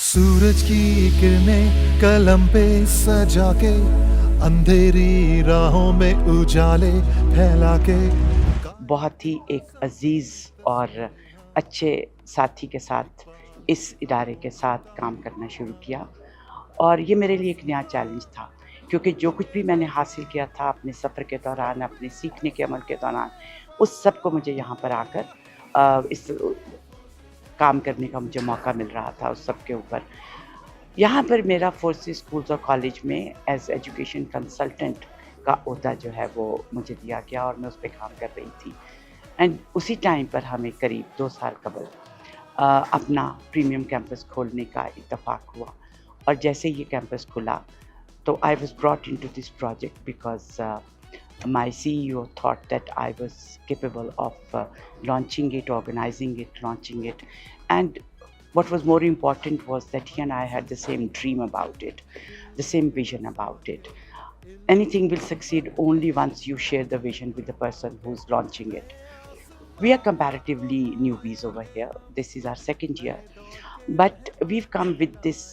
सूरज की किरणें कलम पे सजा के अंधेरी राहों में उजाले फैला के बहुत ही एक अजीज़ और अच्छे साथी के साथ इस इदारे के साथ काम करना शुरू किया और ये मेरे लिए एक नया चैलेंज था क्योंकि जो कुछ भी मैंने हासिल किया था अपने सफ़र के दौरान, अपने सीखने के अमल के दौरान, उस सब को मुझे यहाँ पर आकर इस काम करने का मुझे मौका मिल रहा था उस सब के ऊपर। यहाँ पर मेरा फोर्सेस स्कूल्स और कॉलेज में एज़ एजुकेशन कंसल्टेंट का ओहदा जो है वो मुझे दिया गया और मैं उस पे काम कर रही थी। एंड उसी टाइम पर हमें करीब 2 साल कबल अपना प्रीमियम कैंपस खोलने का इत्तेफाक हुआ और जैसे ये कैंपस खुला तो I was brought into this project because my CEO thought that I was capable of launching it, organizing it, launching it. And what was more important was that he and I had the same dream about it, the same vision about it. Anything will succeed only once you share the vision with the person who's launching it. We are comparatively newbies over here. This is our second year. But we've come with this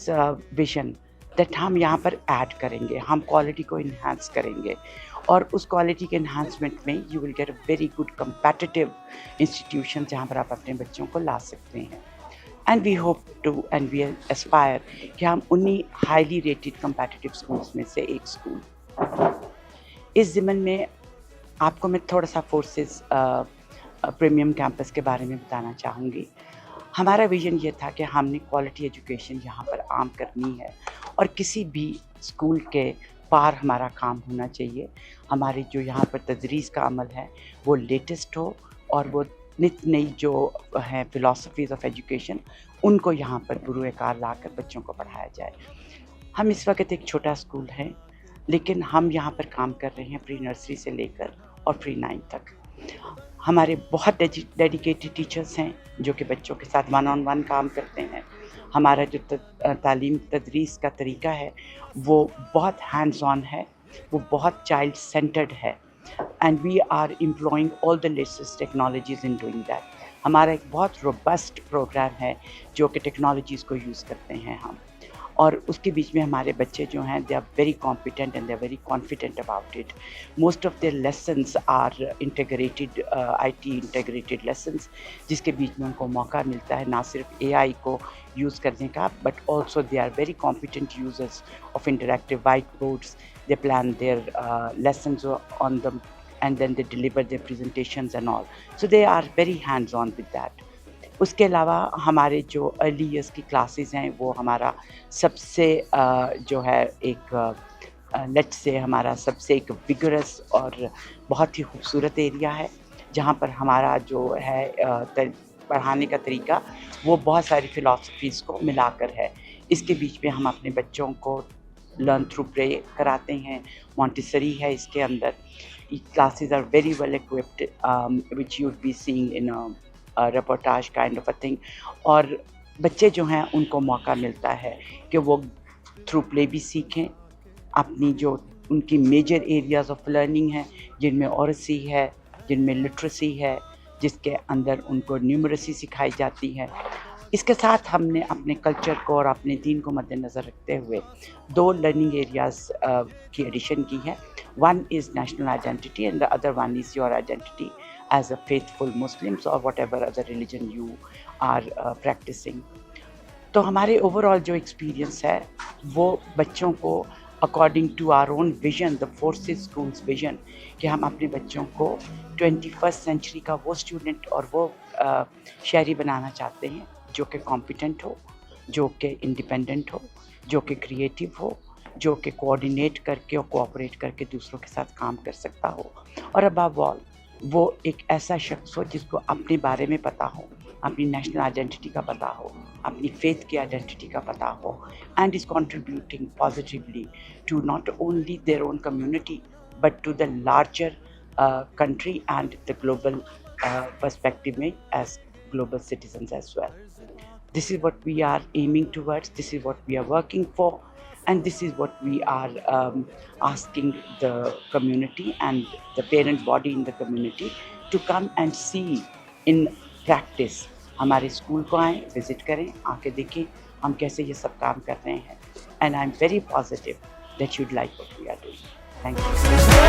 vision that हम यहाँ पर add करेंगे, हम quality को enhance करेंगे और उस quality के इन्हांसमेंट में you will get a very good competitive institution जहाँ पर आप अपने बच्चों को ला सकते हैं। And we hope to and we aspire कि हम उन्हीं हाईली रेटेड कम्पैटिटिव स्कूल्स में से एक स्कूल। इस ज़िमन में आपको मैं थोड़ा सा फोर्सेस प्रीमियम कैंपस के बारे में बताना चाहूँगी। हमारा विज़न ये था कि हमने क्वालिटी एजुकेशन यहाँ पर आम करनी है और किसी भी स्कूल के पार हमारा काम होना चाहिए। हमारी जो यहाँ पर तदरीस का अमल है वो लेटेस्ट हो और वो नित नई जो है फ़िलासफ़ीज़ ऑफ एजुकेशन उनको यहाँ पर बुरूए-कार लाकर बच्चों को पढ़ाया जाए। हम इस वक्त एक छोटा स्कूल है लेकिन हम यहाँ पर काम कर रहे हैं प्री नर्सरी से लेकर और प्री 9 तक। हमारे बहुत डेडिकेटेड टीचर्स हैं जो कि बच्चों के साथ वन ऑन वन काम करते हैं। हमारा जो तालीम तदरीस का तरीका है वो बहुत हैंड्स ऑन है, वो बहुत चाइल्ड सेंटर्ड है and we are employing all the latest technologies in doing that. हमारा एक बहुत रोबस्ट प्रोग्राम है जो कि टेक्नोलॉजीज़ को यूज़ करते हैं हम और उसके बीच में हमारे बच्चे जो हैं they are very competent and they are very confident about it. Most of their lessons are integrated IT integrated lessons जिसके बीच में उनको मौका मिलता है ना सिर्फ AI को यूज़ करने का but also they are very competent users of interactive white boards. They plan their lessons on them and then they deliver their presentations and all. So they are very hands on with that. उसके अलावा हमारे जो early years की classes हैं वो हमारा सबसे जो है एक लेट्स से हमारा सबसे एक विगरस और बहुत ही खूबसूरत एरिया है जहाँ पर हमारा जो है पढ़ाने का तरीका वो बहुत सारी फ़िलासफ़ीज़ को मिलाकर है। इसके बीच में हम अपने बच्चों को लर्न थ्रू प्ले कराते हैं, मॉन्टेसरी है इसके अंदर। Classes are very well equipped which you would be seeing in reportage kind of a thing और बच्चे जो हैं उनको मौका मिलता है कि वो थ्रू प्ले भी सीखें अपनी जो उनकी मेजर एरियाज़ ऑफ लर्निंग हैं जिनमें ऑरेसी है, जिनमें लिटरेसी है, जिसके अंदर उनको न्यूमरेसी सिखाई जाती है। इसके साथ हमने अपने कल्चर को और अपने दीन को मद्देनज़र रखते हुए 2 लर्निंग एरियाज़ की एडिशन की है। One is national identity and the other one is your identity as a faithful Muslims or whatever other religion you are practicing. तो हमारे ओवरऑल जो एक्सपीरियंस है वो बच्चों को according to our own vision the forces school's vision कि हम अपने बच्चों को 21st सेंचुरी का वो स्टूडेंट और वो शहरी बनाना चाहते हैं जो कि कॉम्पिटेंट हो, जो कि इंडिपेंडेंट हो, जो कि क्रिएटिव हो, जो कि कोऑर्डिनेट करके और कोऑपरेट करके दूसरों के साथ काम कर सकता हो और अबव ऑल वो एक ऐसा शख्स हो जिसको अपने बारे में पता हो, अपनी नेशनल आइडेंटिटी का पता हो, अपनी फेथ की आइडेंटिटी का पता हो and is contributing positively to not only their own community but to the larger country and the global perspective में as global citizens as well. This is what we are aiming towards, this is what we are working for and this is what we are asking the community and the parent body in the community to come and see in practice. हमारे school को आएँ, visit करें, आके देखें ہم کیسے یہ سب کام کر رہے ہیں. And I am very positive that you'd like what we are doing. Thank you.